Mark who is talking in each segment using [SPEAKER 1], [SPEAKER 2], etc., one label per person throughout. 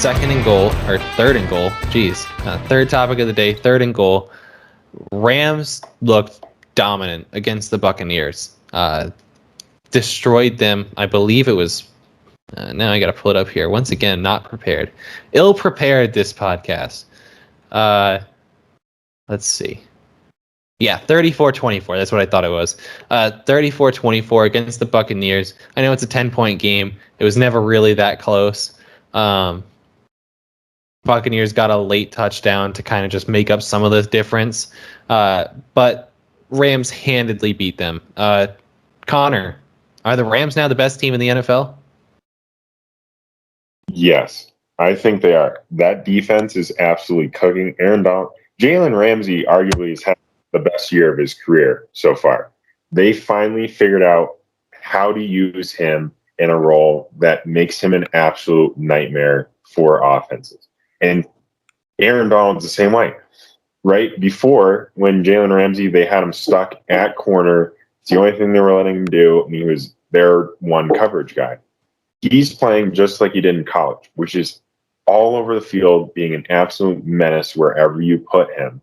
[SPEAKER 1] second and goal, or third and goal. Geez, third topic of the day, third and goal. Rams looked dominant against the Buccaneers. Destroyed them. I believe it was. Now I got to pull it up here. Once again, not prepared. Ill prepared this podcast. Let's see. Yeah, 34-24. That's what I thought it was. 34-24 against the Buccaneers. I know it's a 10-point game. It was never really that close. Buccaneers got a late touchdown to kind of just make up some of the difference. But Rams handedly beat them. Connor, are the Rams now the best team in the NFL?
[SPEAKER 2] Yes, I think they are. That defense is absolutely cooking. Jalen Ramsey arguably has had the best year of his career so far. They finally figured out how to use him in a role that makes him an absolute nightmare for offenses. And Aaron Donald's the same way. Right before, when Jalen Ramsey, they had him stuck at corner. It's the only thing they were letting him do, and he was their one coverage guy. He's playing just like he did in college, which is all over the field, being an absolute menace wherever you put him.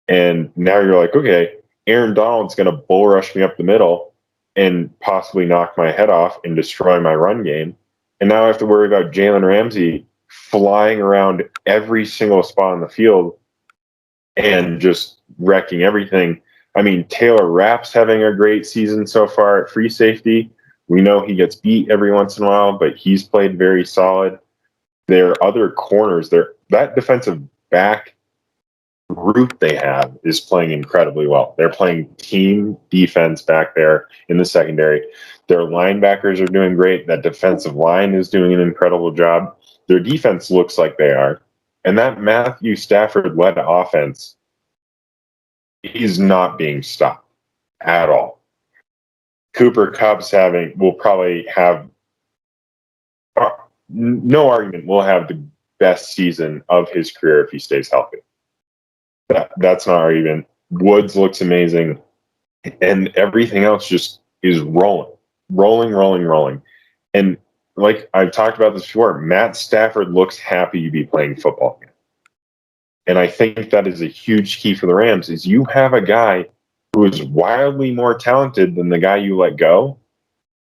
[SPEAKER 2] And now you're like, okay, Aaron Donald's going to bull rush me up the middle and possibly knock my head off and destroy my run game. And now I have to worry about Jalen Ramsey flying around every single spot on the field and just wrecking everything. I mean, Taylor Rapp's having a great season so far at free safety. We know he gets beat every once in a while, but he's played very solid. Their other corners, that defensive back group they have is playing incredibly well. They're playing team defense back there in the secondary. Their linebackers are doing great. That defensive line is doing an incredible job. Their defense looks like they are. And that Matthew Stafford-led offense is not being stopped at all. Cooper Kupp's will probably have, no argument, will have the best season of his career if he stays healthy. That's not argument. Woods looks amazing. And everything else just is rolling. And like I've talked about this before, Matt Stafford looks happy to be playing football again. And I think that is a huge key for the Rams, is you have a guy who is wildly more talented than the guy you let go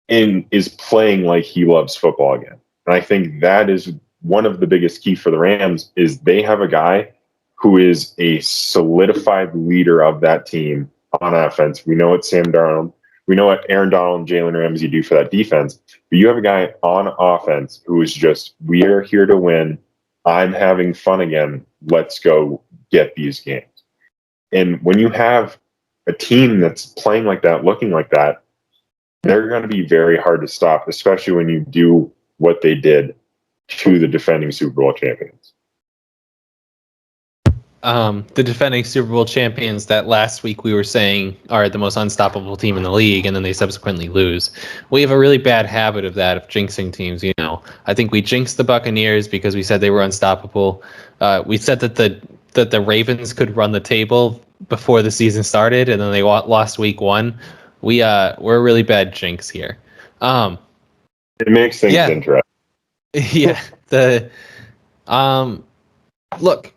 [SPEAKER 2] and is playing like he loves football again. And I think that is one of the biggest key for the Rams, is they have a guy who is a solidified leader of that team on offense. We know what Sam Darnold, we know what Aaron Donald and Jalen Ramsey do for that defense. But you have a guy on offense who is just, we are here to win. I'm having fun again. Let's go get these games. And when you have a team that's playing like that, looking like that, they're going to be very hard to stop, especially when you do what they did to the defending Super Bowl champions.
[SPEAKER 1] The defending Super Bowl champions that last week we were saying are the most unstoppable team in the league, and then they subsequently lose. We have a really bad habit of that, of jinxing teams. I think we jinxed the Buccaneers because we said they were unstoppable. We said that the Ravens could run the table before the season started, and then they lost week one. We're a really bad jinx here.
[SPEAKER 2] It makes things interesting.
[SPEAKER 1] Yeah. Look.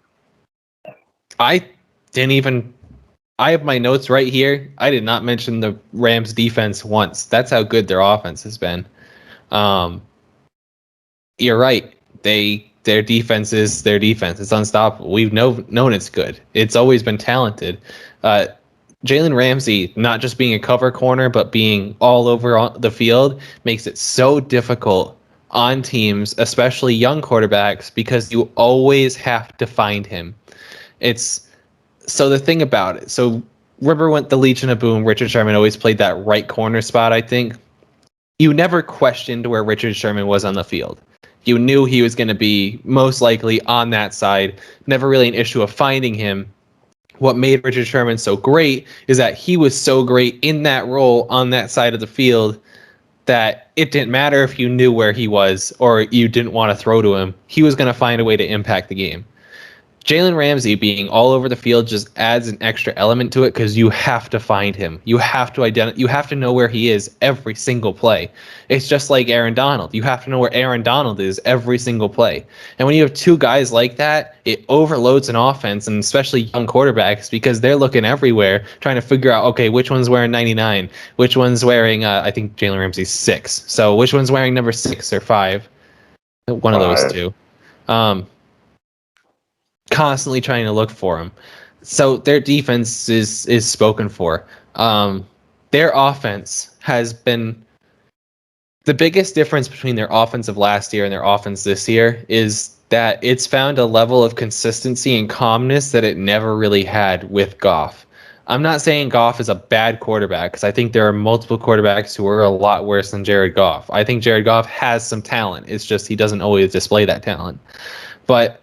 [SPEAKER 1] I have my notes right here. I did not mention the Rams defense once. That's how good their offense has been. You're right. Their defense is their defense. It's unstoppable. We've known it's good. It's always been talented. Jalen Ramsey, not just being a cover corner, but being all over the field, makes it so difficult on teams, especially young quarterbacks, because you always have to find him. So the thing about it, so Ripper went the Legion of Boom. Richard Sherman always played that right corner spot, I think. You never questioned where Richard Sherman was on the field. You knew he was going to be most likely on that side. Never really an issue of finding him. What made Richard Sherman so great is that he was so great in that role on that side of the field that it didn't matter if you knew where he was or you didn't want to throw to him. He was going to find a way to impact the game. Jalen Ramsey being all over the field just adds an extra element to it because you have to find him. You have to you have to know where he is every single play. It's just like Aaron Donald. You have to know where Aaron Donald is every single play. And when you have two guys like that, it overloads an offense, and especially young quarterbacks, because they're looking everywhere trying to figure out, okay, which one's wearing 99, which one's wearing I think Jalen Ramsey's 6. So which one's wearing number 6 or 5? One of those two. Constantly trying to look for him. So their defense is spoken for. Their offense has been the biggest difference between their offense of last year and their offense this year is that it's found a level of consistency and calmness that it never really had with Goff. I'm not saying Goff is a bad quarterback because I think there are multiple quarterbacks who are a lot worse than Jared Goff. I think Jared Goff has some talent. It's just he doesn't always display that talent. But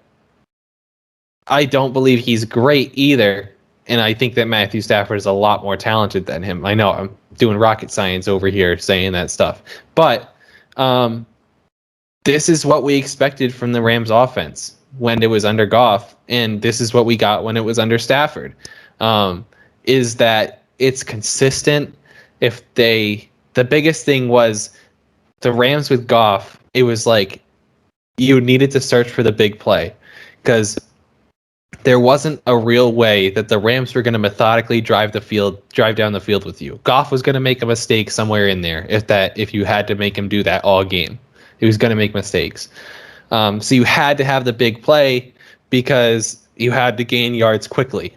[SPEAKER 1] I don't believe he's great either, and I think that Matthew Stafford is a lot more talented than him. I know I'm doing rocket science over here saying that stuff, but this is what we expected from the Rams offense when it was under Goff, and this is what we got when it was under Stafford. Is that it's consistent. The biggest thing was the Rams with Goff, it was like you needed to search for the big play because there wasn't a real way that the Rams were going to methodically drive down the field with you. Goff was going to make a mistake somewhere in there if you had to make him do that all game. He was going to make mistakes. So you had to have the big play because you had to gain yards quickly.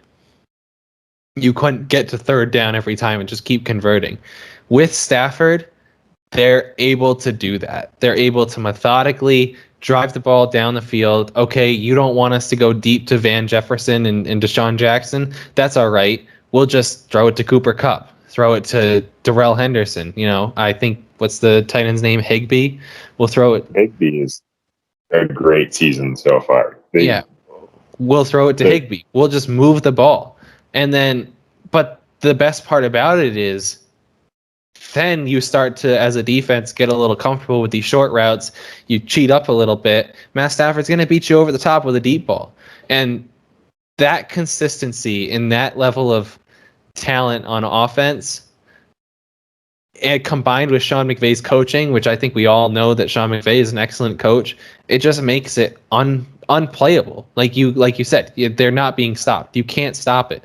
[SPEAKER 1] You couldn't get to third down every time and just keep converting. With Stafford, they're able to do that. They're able to methodically drive the ball down the field. Okay, you don't want us to go deep to Van Jefferson and Deshaun Jackson. That's all right. We'll just throw it to Cooper Kupp. Throw it to Darrell Henderson. I think, what's the tight end's name? Higbee? We'll throw it.
[SPEAKER 2] Higbee is a great season so far.
[SPEAKER 1] We'll throw it to Higbee. We'll just move the ball. And then, but the best part about it is, then you start to, as a defense, get a little comfortable with these short routes. You cheat up a little bit. Matt Stafford's going to beat you over the top with a deep ball. And that consistency and that level of talent on offense, and combined with Sean McVay's coaching, which I think we all know that Sean McVay is an excellent coach, it just makes it unplayable. Like you said, they're not being stopped. You can't stop it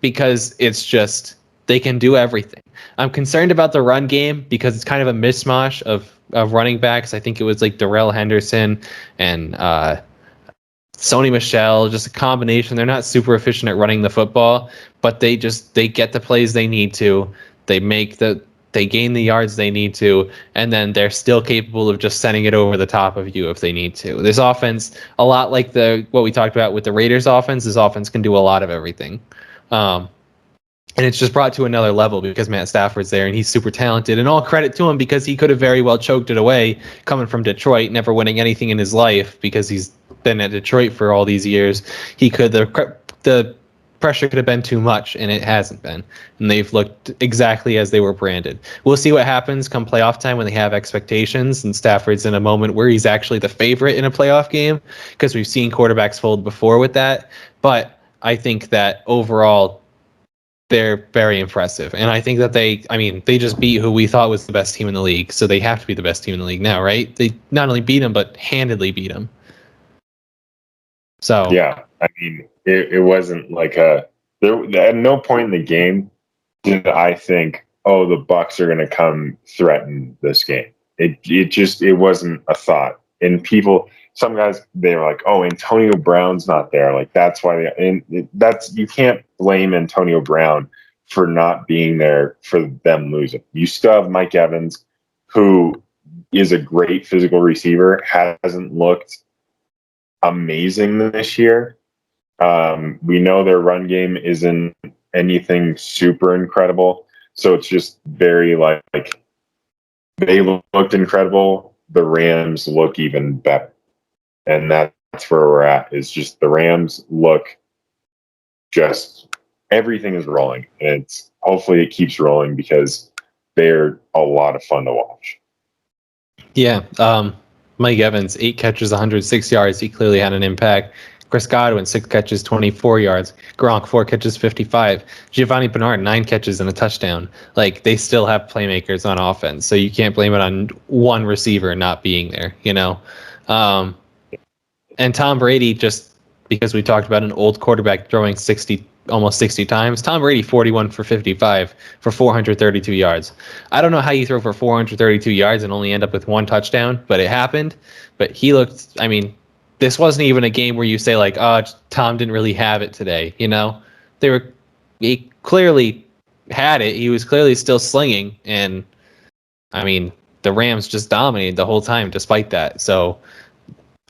[SPEAKER 1] because it's just they can do everything. I'm concerned about the run game because it's kind of a mishmash of running backs. I think it was like Darrell Henderson and Sony Michel, just a combination. They're not super efficient at running the football, but they get the plays they need to. They gain the yards they need to, and then they're still capable of just sending it over the top of you if they need to. This offense, a lot like what we talked about with the Raiders offense, this offense can do a lot of everything. And it's just brought to another level because Matt Stafford's there and he's super talented, and all credit to him because he could have very well choked it away coming from Detroit, never winning anything in his life because he's been at Detroit for all these years. The pressure could have been too much, and it hasn't been. And they've looked exactly as they were branded. We'll see what happens come playoff time when they have expectations and Stafford's in a moment where he's actually the favorite in a playoff game, because we've seen quarterbacks fold before with that. But I think that overall, they're very impressive. And I think that they just beat who we thought was the best team in the league. So they have to be the best team in the league now, right? They not only beat them, but handedly beat them. So
[SPEAKER 2] yeah, it wasn't like at no point in the game did I think, oh, the Bucs are going to come threaten this game. It wasn't a thought. And some guys, they were like, oh, Antonio Brown's not there. Like, that's why you can't blame Antonio Brown for not being there for them losing. You still have Mike Evans, who is a great physical receiver, hasn't looked amazing this year. We know their run game isn't anything super incredible. So it's just very like they looked incredible. The Rams look even better. And that's where we're at, is just the Rams look just everything is rolling. And hopefully it keeps rolling because they're a lot of fun to watch.
[SPEAKER 1] Yeah. Mike Evans, 8 catches, 106 yards. He clearly had an impact. Chris Godwin, 6 catches, 24 yards. Gronk, 4 catches, 55. Giovanni Bernard, 9 catches and a touchdown. Like, they still have playmakers on offense, so you can't blame it on one receiver not being there, you know? And Tom Brady, just because we talked about an old quarterback throwing almost 60 times, Tom Brady, 41 for 55 for 432 yards. I don't know how you throw for 432 yards and only end up with 1 touchdown, but it happened. But he looked, I mean, this wasn't even a game where you say like, oh, Tom didn't really have it today. You know, he clearly had it. He was clearly still slinging. And I mean, the Rams just dominated the whole time despite that. So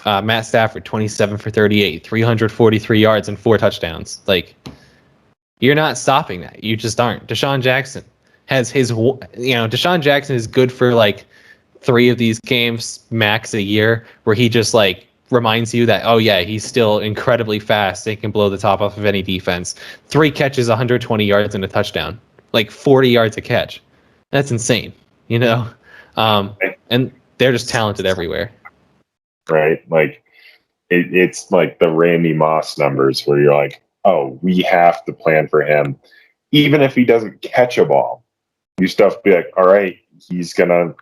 [SPEAKER 1] Matt Stafford, 27 for 38, 343 yards and 4 touchdowns. Like, you're not stopping that. You just aren't. Deshaun Jackson has Deshaun Jackson is good for like 3 of these games max a year where he just like reminds you that, oh yeah, he's still incredibly fast and can blow the top off of any defense. 3 catches, 120 yards and a touchdown, like 40 yards a catch. That's insane, you know? And they're just talented everywhere.
[SPEAKER 2] Right? Like, it's like the Randy Moss numbers where you're like, oh, we have to plan for him. Even if he doesn't catch a ball, you still have to be like, all right, he's going to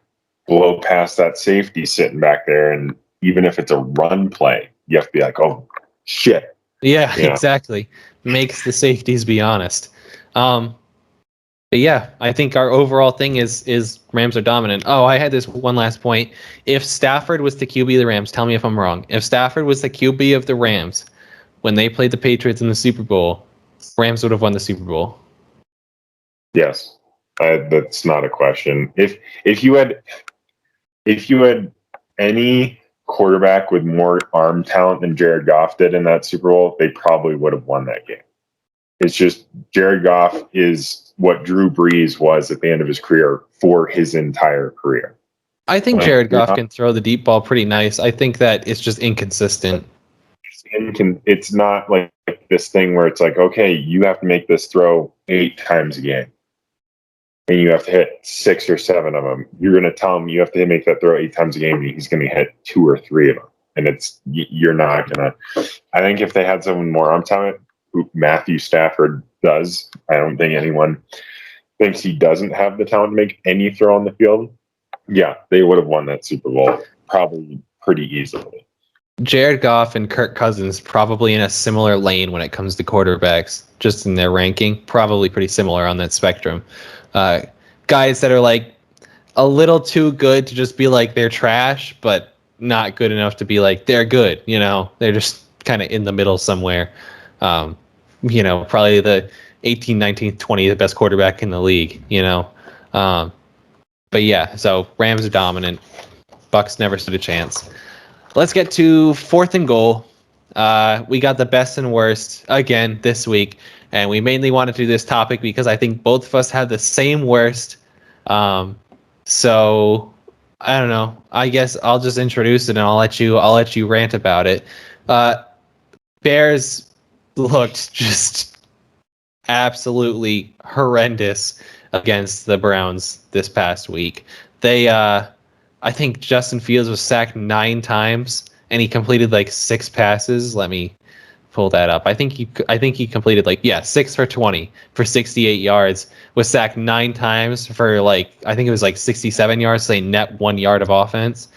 [SPEAKER 2] blow past that safety sitting back there. And even if it's a run play, you have to be like, oh, shit.
[SPEAKER 1] Yeah, exactly. Makes the safeties be honest. But yeah, I think our overall thing is Rams are dominant. Oh, I had this one last point. If Stafford was the QB of the Rams, tell me if I'm wrong. If Stafford was the QB of the Rams when they played the Patriots in the Super Bowl, Rams would have won the Super Bowl.
[SPEAKER 2] Yes, that's not a question. If you had any quarterback with more arm talent than Jared Goff did in that Super Bowl, they probably would have won that game. It's just Jared Goff is what Drew Brees was at the end of his career for his entire career.
[SPEAKER 1] I think Jared Goff can throw the deep ball pretty nice. I think that it's just inconsistent.
[SPEAKER 2] It's not like this thing where it's like, okay, you have to make this throw 8 times a game. And you have to hit 6 or 7 of them. You're going to tell him you have to make that throw 8 times a game, and he's going to hit 2 or 3 of them. And you're not going to. I think if they had someone more arm talent, who Matthew Stafford does, I don't think anyone thinks he doesn't have the talent to make any throw on the field. Yeah, they would have won that Super Bowl probably pretty easily.
[SPEAKER 1] Jared Goff and Kirk Cousins probably in a similar lane when it comes to quarterbacks, just in their ranking, probably pretty similar on that spectrum. Guys that are like a little too good to just be like they're trash, but not good enough to be like they're good. You know, they're just kind of in the middle somewhere. Probably the 18, 19, 20, the best quarterback in the league, you know. But yeah, so Rams are dominant. Bucks never stood a chance. Let's get to 4th and goal. We got the best and worst again this week, and we mainly wanted to do this topic because I think both of us had the same worst. So I don't know. I guess I'll just introduce it and I'll let you rant about it. Bears looked just absolutely horrendous against the Browns this past week. I think Justin Fields was sacked 9 times and he completed like 6 passes. Let me pull that up. I think he completed 6 for 20 for 68 yards. Was sacked 9 times for I think it was 67 yards, say net 1 yard of offense.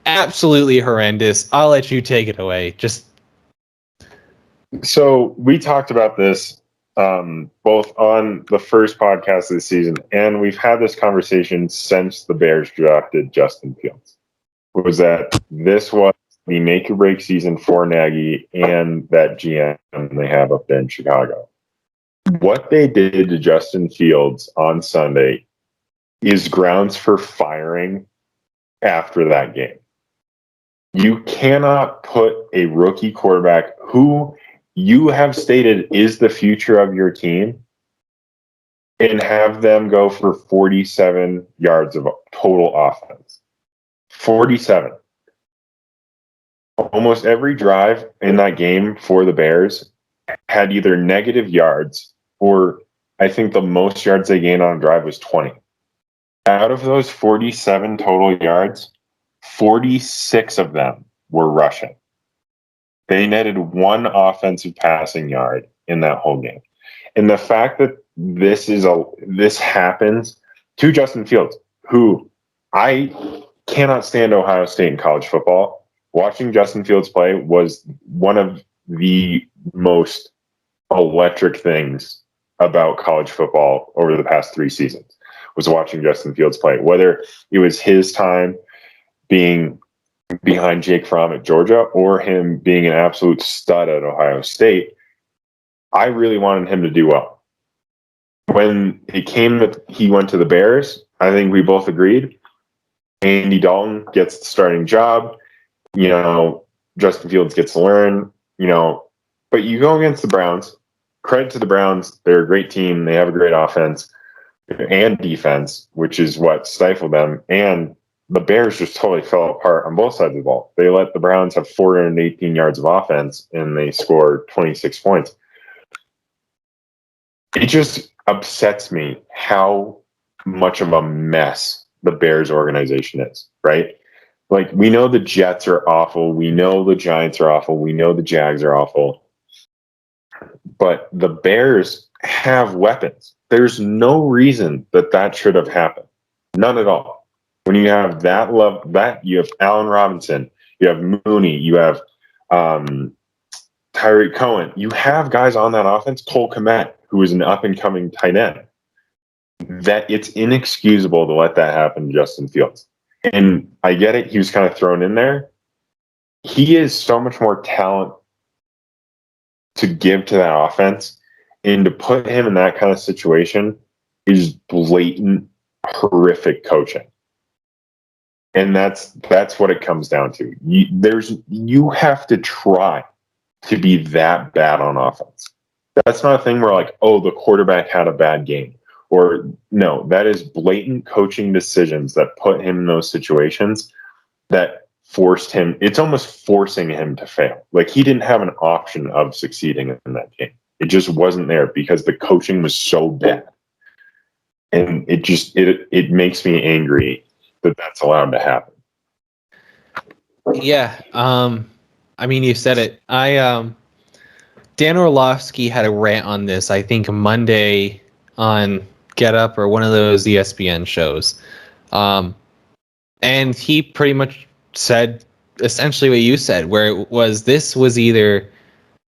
[SPEAKER 1] Absolutely horrendous. I'll let you take it away.
[SPEAKER 2] So we talked about this both on the first podcast of the season, and we've had this conversation since the Bears drafted Justin Fields. Was that this was the make or break season for Nagy and that GM they have up there in Chicago? What they did to Justin Fields on Sunday is grounds for firing after that game. You cannot put a rookie quarterback who you have stated is the future of your team and have them go for 47 yards of total offense. 47. Almost every drive in that game for the Bears had either negative yards or I think the most yards they gained on a drive was 20. Out of those 47 total yards, 46 of them were rushing. They netted one offensive passing yard in that whole game. And the fact that this happens to Justin Fields, who I cannot stand Ohio State in college football. Watching Justin Fields play was one of the most electric things about college football over the past 3 seasons, was watching Justin Fields play. Whether it was his time being behind Jake Fromm at Georgia or him being an absolute stud at Ohio State, I really wanted him to do well. When it came that he went to the Bears, I think we both agreed Andy Dalton gets the starting job. Justin Fields gets to learn, but you go against the Browns. Credit to the Browns. They're a great team. They have a great offense and defense, which is what stifled them. And the Bears just totally fell apart on both sides of the ball. They let the Browns have 418 yards of offense, and they scored 26 points. It just upsets me how much of a mess the Bears organization is, right? Like, we know the Jets are awful. We know the Giants are awful. We know the Jags are awful. But the Bears have weapons. There's no reason that should have happened. None at all. When you have that you have Allen Robinson, you have Mooney, you have Tyreek Cohen. You have guys on that offense, Cole Kmet, who is an up-and-coming tight end, that it's inexcusable to let that happen to Justin Fields. And I get it. He was kind of thrown in there. He is so much more talent to give to that offense, and to put him in that kind of situation is blatant, horrific coaching. And that's what it comes down to. You have to try to be that bad on offense. That's not a thing where, like, oh, the quarterback had a bad game. Or no, that is blatant coaching decisions that put him in those situations that forced him. It's almost forcing him to fail. Like, he didn't have an option of succeeding in that game. It just wasn't there because the coaching was so bad. And it makes me angry that that's allowed to happen.
[SPEAKER 1] Yeah. I mean, you said it. Dan Orlovsky had a rant on this, I think, Monday on Get Up or one of those ESPN shows. And he pretty much said essentially what you said, where this was either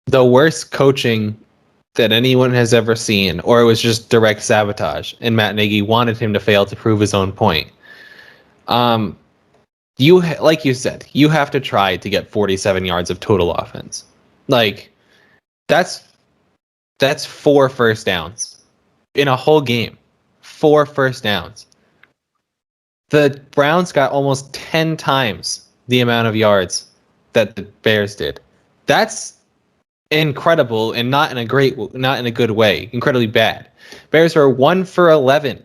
[SPEAKER 1] the worst coaching that anyone has ever seen, or it was just direct sabotage, and Matt Nagy wanted him to fail to prove his own point. Like you said, you have to try to get 47 yards of total offense. Like, that's 4 first downs in a whole game. 4 first downs. The Browns got almost 10 times the amount of yards that the Bears did. That's incredible, and not in a good way. Incredibly bad. Bears were 1 for 11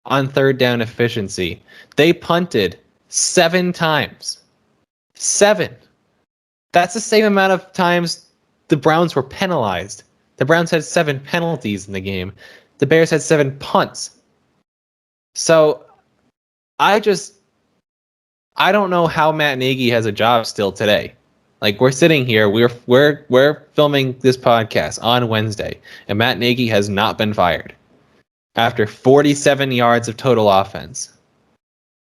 [SPEAKER 1] on third down efficiency. They punted 7 times. 7. That's the same amount of times the Browns were penalized. The Browns had 7 penalties in the game. The Bears had 7 punts. So I don't know how Matt Nagy has a job still today. Like, we're sitting here, we're filming this podcast on Wednesday, and Matt Nagy has not been fired after 47 yards of total offense,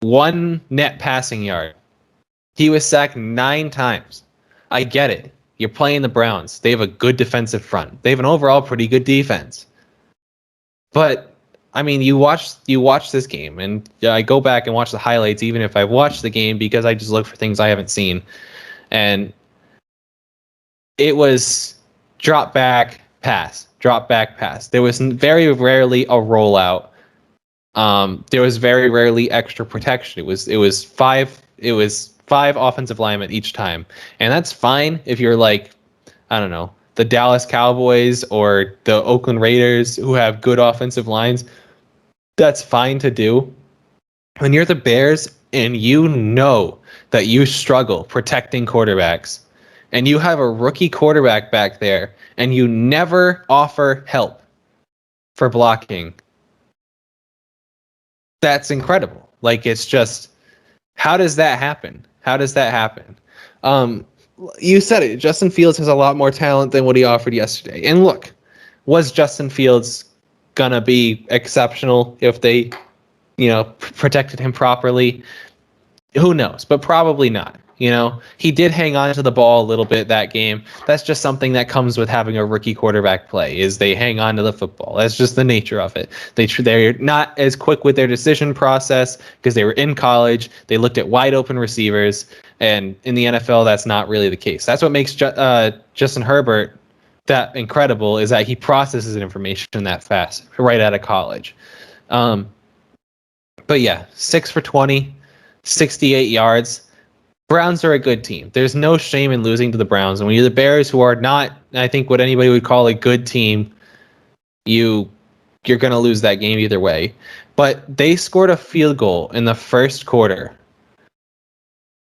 [SPEAKER 1] 1 net passing yard. He was sacked 9 times. I get it. You're playing the Browns. They have a good defensive front. They have an overall pretty good defense. But I mean, you watch this game, and I go back and watch the highlights, even if I've watched the game, because I just look for things I haven't seen. And it was drop back, pass. There was very rarely a rollout. There was very rarely extra protection. It was 5 offensive linemen each time. And that's fine if you're like, I don't know, the Dallas Cowboys or the Oakland Raiders, who have good offensive lines. That's fine to do. When you're the Bears and you know that you struggle protecting quarterbacks, and you have a rookie quarterback back there, and you never offer help for blocking, that's incredible. Like, it's just, how does that happen? you said it. Justin Fields has a lot more talent than what he offered yesterday. And look, was Justin Fields gonna be exceptional if they, protected him properly? Who knows? But probably not. He did hang on to the ball a little bit that game. That's just something that comes with having a rookie quarterback play. Is they hang on to the football. That's just the nature of it. They're not as quick with their decision process because they were in college. They looked at wide open receivers, and in the NFL, that's not really the case. That's what makes Justin Herbert that incredible, is that he processes information that fast right out of college. But yeah, 6 for 20, 68 yards. Browns are a good team. There's no shame in losing to the Browns. And when you're the Bears, who are not, I think, what anybody would call a good team, you're going to lose that game either way. But they scored a field goal in the first quarter.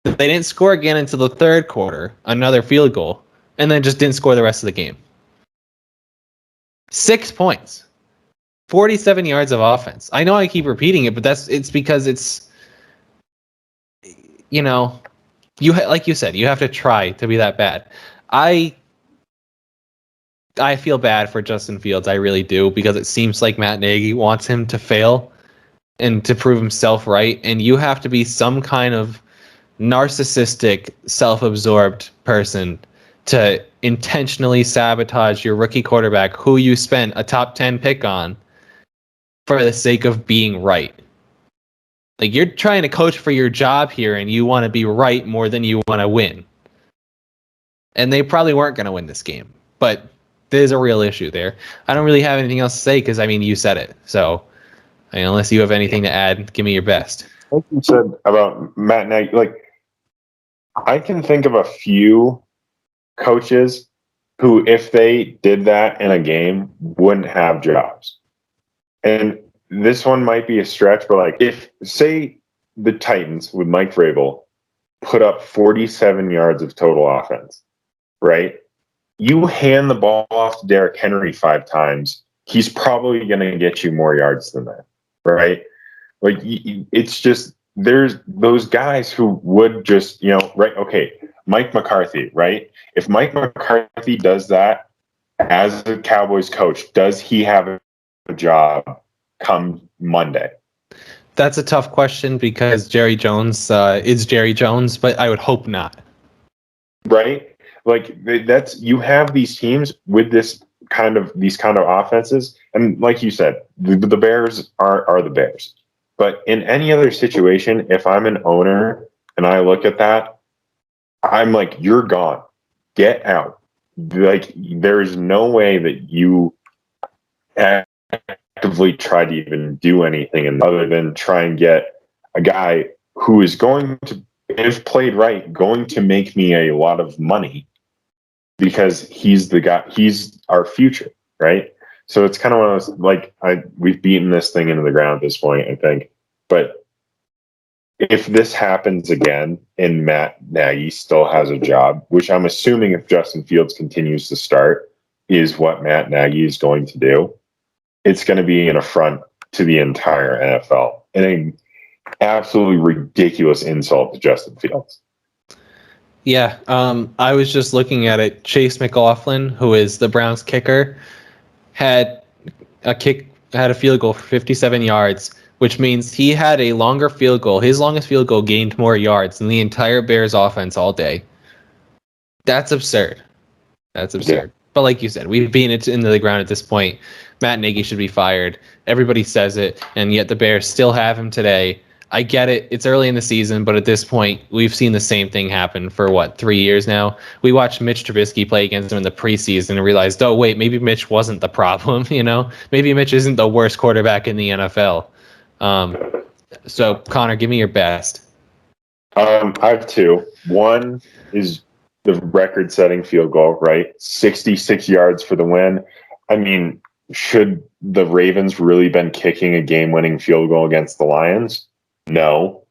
[SPEAKER 1] They didn't score again until the third quarter, another field goal, and then just didn't score the rest of the game. 6 points. 47 yards of offense. I know I keep repeating it, but it's because it's, like you said, you have to try to be that bad. I feel bad for Justin Fields. I really do, because it seems like Matt Nagy wants him to fail and to prove himself right. And you have to be some kind of narcissistic, self-absorbed person to intentionally sabotage your rookie quarterback, who you spent a top 10 pick on, for the sake of being right. Like, you're trying to coach for your job here, and you want to be right more than you want to win. And they probably weren't going to win this game. But there's a real issue there. I don't really have anything else to say because, you said it. So, unless you have anything to add, give me your best.
[SPEAKER 2] Like you said about Matt Nagy, I can think of a few coaches who, if they did that in a game, wouldn't have jobs. And this one might be a stretch, but if, say, the Titans with Mike Vrabel put up 47 yards of total offense, right? You hand the ball off to Derrick Henry 5 times, he's probably going to get you more yards than that, right? It's just, there's those guys who would just, right? Okay, Mike McCarthy, right? If Mike McCarthy does that as a Cowboys coach, does he have a job come Monday?
[SPEAKER 1] That's a tough question, because Jerry Jones is Jerry Jones, but I would hope not.
[SPEAKER 2] Right? That's, you have these teams with these kind of offenses, and like you said, the Bears are the Bears. But in any other situation, if I'm an owner and I look at that, I'm like, you're gone. Get out. There is no way that you actively try to even do anything other than try and get a guy who is going to, if played right, going to make me a lot of money, because he's the guy, he's our future, right? So it's kind of one of those, we've beaten this thing into the ground at this point, I think. But if this happens again and Matt Nagy still has a job, which I'm assuming, if Justin Fields continues to start, is what Matt Nagy is going to do, it's going to be an affront to the entire NFL and an absolutely ridiculous insult to Justin Fields.
[SPEAKER 1] Yeah, I was just looking at it. Chase McLaughlin, who is the Browns kicker, had a field goal for 57 yards, which means he had a longer field goal. His longest field goal gained more yards than the entire Bears offense all day. That's absurd. Yeah. But like you said, we've beaten it into the ground at this point. Matt Nagy should be fired. Everybody says it, and yet the Bears still have him today. I get it. It's early in the season, but at this point, we've seen the same thing happen for 3 years now. We watched Mitch Trubisky play against him in the preseason and realized, oh, wait, maybe Mitch wasn't the problem, Maybe Mitch isn't the worst quarterback in the NFL. So, Connor, give me your best.
[SPEAKER 2] I have 2. One is the record-setting field goal, right? 66 yards for the win. Should the Ravens really been kicking a game-winning field goal against the Lions? No.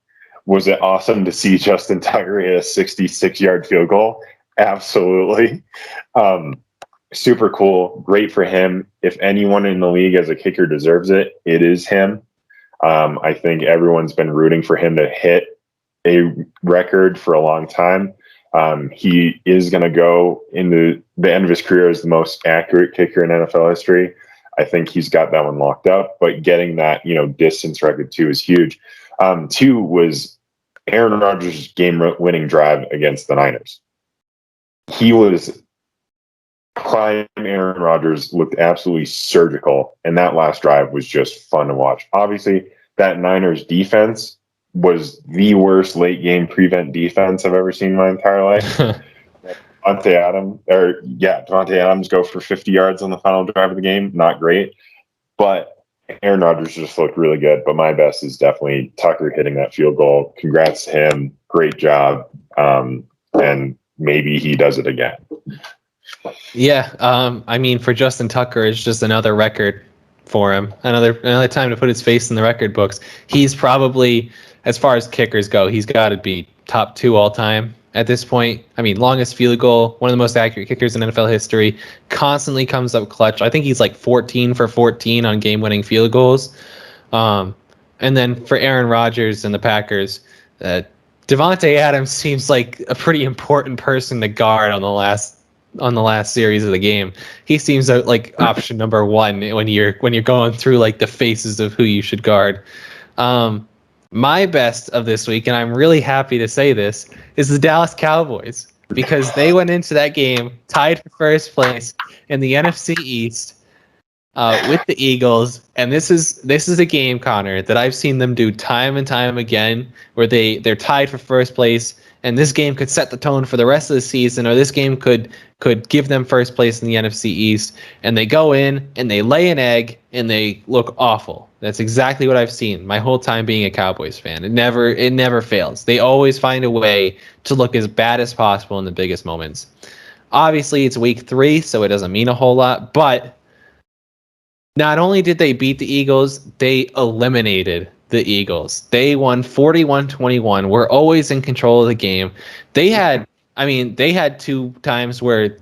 [SPEAKER 2] Was it awesome to see Justin Tucker hit a 66-yard field goal? Absolutely. Super cool. Great for him. If anyone in the league as a kicker deserves it, it is him. I think everyone's been rooting for him to hit a record for a long time. He is going to go into the end of his career as the most accurate kicker in NFL history. I think he's got that one locked up, but getting that, distance record too is huge. Two was Aaron Rodgers' game-winning drive against the Niners. He was prime Aaron Rodgers, looked absolutely surgical, and that last drive was just fun to watch. Obviously, that Niners defense was the worst late-game prevent defense I've ever seen in my entire life. Devontae Adams go for 50 yards on the final drive of the game. Not great. But Aaron Rodgers just looked really good. But my best is definitely Tucker hitting that field goal. Congrats to him. Great job. And maybe he does it again.
[SPEAKER 1] Yeah. For Justin Tucker, it's just another record for him. Another time to put his face in the record books. He's probably, as far as kickers go, he's got to be top 2 all time at this point. Longest field goal, one of the most accurate kickers in NFL history, constantly comes up clutch. I think he's like 14 for 14 on game-winning field goals. And then for Aaron Rodgers and the Packers, Devontae Adams seems like a pretty important person to guard on the last series of the game. He seems like option number 1 when you're going through like the faces of who you should guard. My best of this week, and I'm really happy to say this, is the Dallas Cowboys, because they went into that game tied for first place in the NFC East with the Eagles. And this is a game, Connor, that I've seen them do time and time again, where they're tied for first place, and this game could set the tone for the rest of the season, or this game could give them first place in the NFC East, and they go in and they lay an egg and they look awful. That's exactly what I've seen my whole time being a Cowboys fan. It never fails. They always find a way to look as bad as possible in the biggest moments. Obviously, it's week 3, so it doesn't mean a whole lot, but not only did they beat the Eagles, they eliminated the Eagles. They won 41-21. We're always in control of the game. They had 2 times where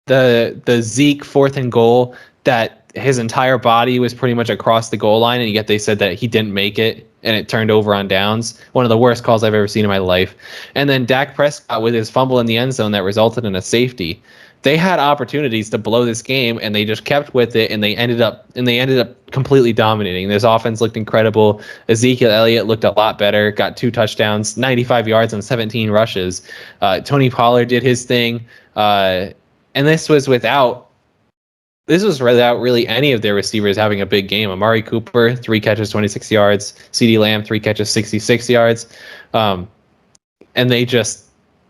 [SPEAKER 1] the Zeke 4th and goal, that his entire body was pretty much across the goal line, and yet they said that he didn't make it, and it turned over on downs. One of the worst calls I've ever seen in my life. And then Dak Prescott with his fumble in the end zone that resulted in a safety. They had opportunities to blow this game, and they just kept with it, and they ended up completely dominating. This offense looked incredible. Ezekiel Elliott looked a lot better, got 2 touchdowns, 95 yards on 17 rushes. Tony Pollard did his thing, and this was without really any of their receivers having a big game. Amari Cooper, 3 catches, 26 yards. CeeDee Lamb, 3 catches, 66 yards. And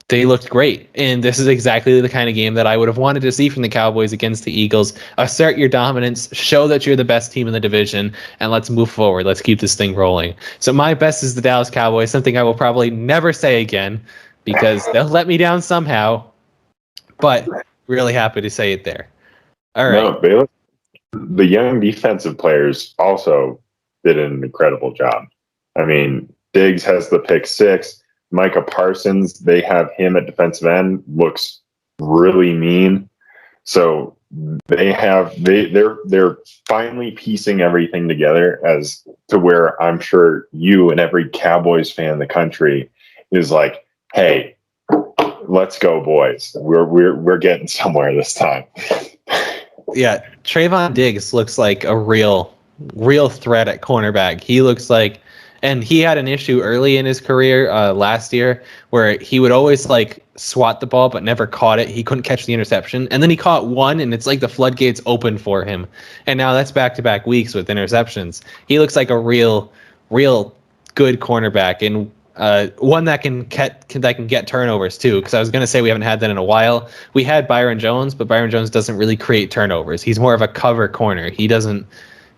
[SPEAKER 1] they looked great. And this is exactly the kind of game that I would have wanted to see from the Cowboys against the Eagles. Assert your dominance, show that you're the best team in the division, and let's move forward. Let's keep this thing rolling. So my best is the Dallas Cowboys, something I will probably never say again because they'll let me down somehow. But really happy to say it there. All right.
[SPEAKER 2] No, Baylor, the young defensive players also did an incredible job. Diggs has the pick 6. Micah Parsons, they have him at defensive end, looks really mean. So they're finally piecing everything together as to where I'm sure you and every Cowboys fan in the country is like, hey, let's go, boys. We're getting somewhere this time.
[SPEAKER 1] Yeah, Trayvon Diggs looks like a real threat at cornerback. He looks like, and he had an issue early in his career last year where he would always swat the ball but never caught it. He couldn't catch the interception, and then he caught one, and it's like the floodgates opened for him. And now that's back-to-back weeks with interceptions. He looks like a real good cornerback, and one that can get turnovers too, because I was going to say we haven't had that in a while. We had Byron Jones, but Byron Jones doesn't really create turnovers. He's more of a cover corner. He doesn't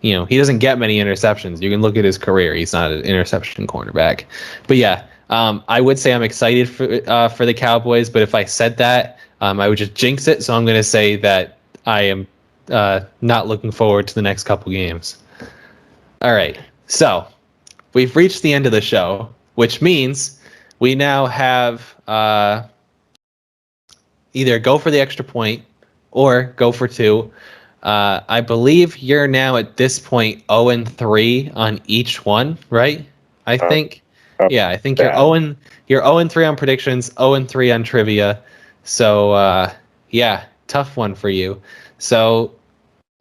[SPEAKER 1] get many interceptions. You can look at his career. He's not an interception cornerback. But yeah, I would say I'm excited for the Cowboys, but if I said that, I would just jinx it. So I'm going to say that I am not looking forward to the next couple games. All right, so we've reached the end of the show, which means we now have either go for the extra point or go for 2. I believe you're now at this point 0-3 on each one, right? I think. Yeah, I think you're 0-3 on predictions, 0-3 on trivia. So yeah, tough one for you. So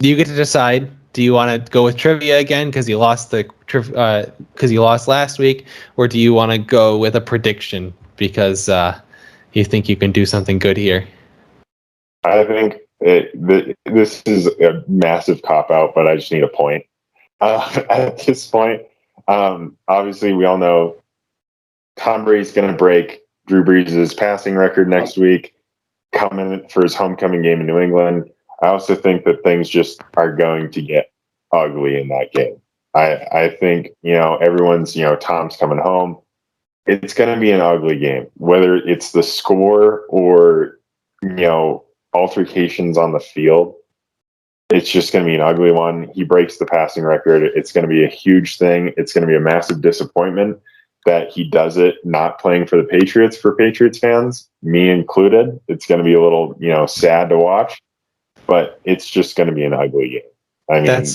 [SPEAKER 1] you get to decide. Do you want to go with trivia again because you lost last week, or do you want to go with a prediction because you think you can do something good here?
[SPEAKER 2] I think this is a massive cop out, but I just need a point. At this point, obviously we all know Tom Brady's going to break Drew Brees' passing record next week, coming for his homecoming game in New England. I also think that things just are going to get ugly in that game. I think, everyone's, Tom's coming home. It's going to be an ugly game, whether it's the score or, altercations on the field. It's just going to be an ugly one. He breaks the passing record. It's going to be a huge thing. It's going to be a massive disappointment that he does it not playing for the Patriots for Patriots fans, me included. It's going to be a little, sad to watch, but it's just going to be an ugly game. I mean, that's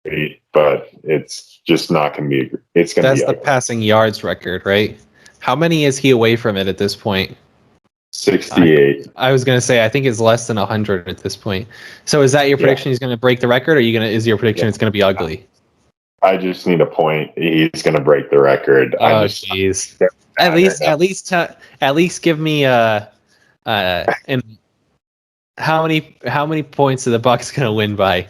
[SPEAKER 2] great, but it's just not going to be. It's going to be.
[SPEAKER 1] That's the passing yards record, right? How many is he away from it at this point?
[SPEAKER 2] 68.
[SPEAKER 1] I was going to say I think it's less than 100 at this point. So is that your prediction? He's going to break the record, or is your prediction it's going to be ugly?
[SPEAKER 2] I just need a point. He's going to break the record.
[SPEAKER 1] Oh, jeez. At least give me and how many points are the Bucks going to win by?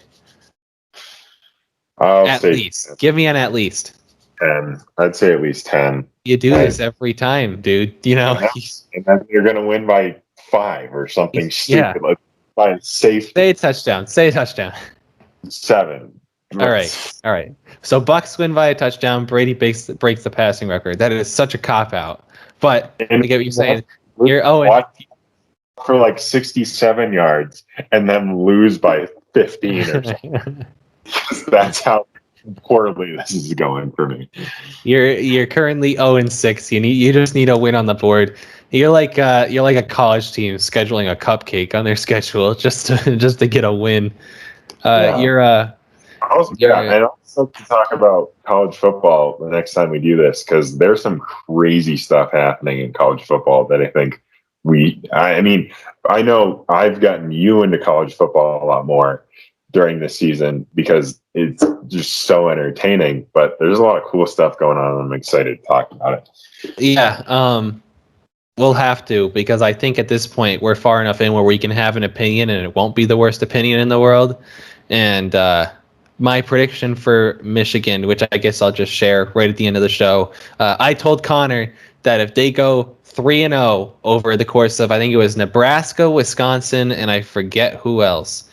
[SPEAKER 1] At least. Give me an at least.
[SPEAKER 2] 10. I'd say at least 10.
[SPEAKER 1] You do this every time, dude.
[SPEAKER 2] And then you're going to win by 5 or something stupid.
[SPEAKER 1] Yeah.
[SPEAKER 2] By safe.
[SPEAKER 1] Say a touchdown.
[SPEAKER 2] 7.
[SPEAKER 1] All right. So Bucks win by a touchdown. Brady breaks the passing record. That is such a cop out. But I get what you're saying. You're
[SPEAKER 2] for like 67 yards and then lose by 15 or something. That's how poorly this is going for me.
[SPEAKER 1] You're currently 0-6. You just need a win on the board. You're like a college team scheduling a cupcake on their schedule just to get a win.
[SPEAKER 2] And also to talk about college football the next time we do this, because there's some crazy stuff happening in college football that I think I know I've gotten you into college football a lot more during this season because it's just so entertaining, but there's a lot of cool stuff going on. And I'm excited to talk about it.
[SPEAKER 1] Yeah. We'll have to, because I think at this point we're far enough in where we can have an opinion and it won't be the worst opinion in the world. And, my prediction for Michigan, which I guess I'll just share right at the end of the show. I told Connor that if they go 3-0 over the course of, I think it was Nebraska, Wisconsin, and I forget who else.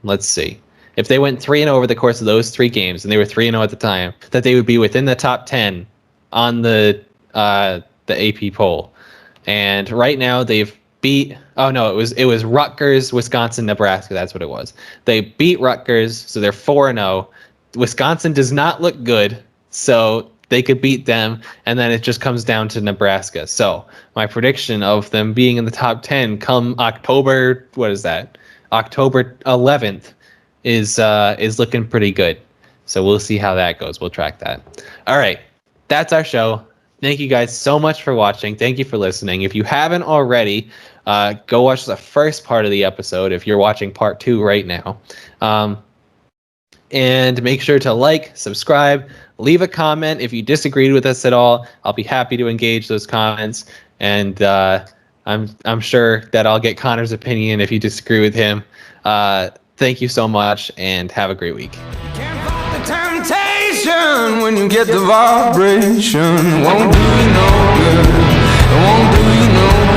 [SPEAKER 1] Let's see. If they went 3-0 over the course of those 3 games, and they were 3-0 at the time, that they would be within the top 10 on the AP poll. And right now they've beat. Oh no, it was Rutgers, Wisconsin, Nebraska. That's what it was. They beat Rutgers, so they're 4-0. Wisconsin does not look good, so they could beat them, and then it just comes down to Nebraska. So my prediction of them being in the top 10 come October. What is that? October 11th is looking pretty good. So we'll see how that goes. We'll track that. All right, that's our show. Thank you guys so much for watching. Thank you for listening. If you haven't already, go watch the first part of the episode if you're watching part 2 right now. And make sure to like, subscribe, leave a comment if you disagreed with us at all. I'll be happy to engage those comments. And I'm sure that I'll get Connor's opinion if you disagree with him. Thank you so much, and have a great week. When you get the vibration, won't do you no good, won't do you no good.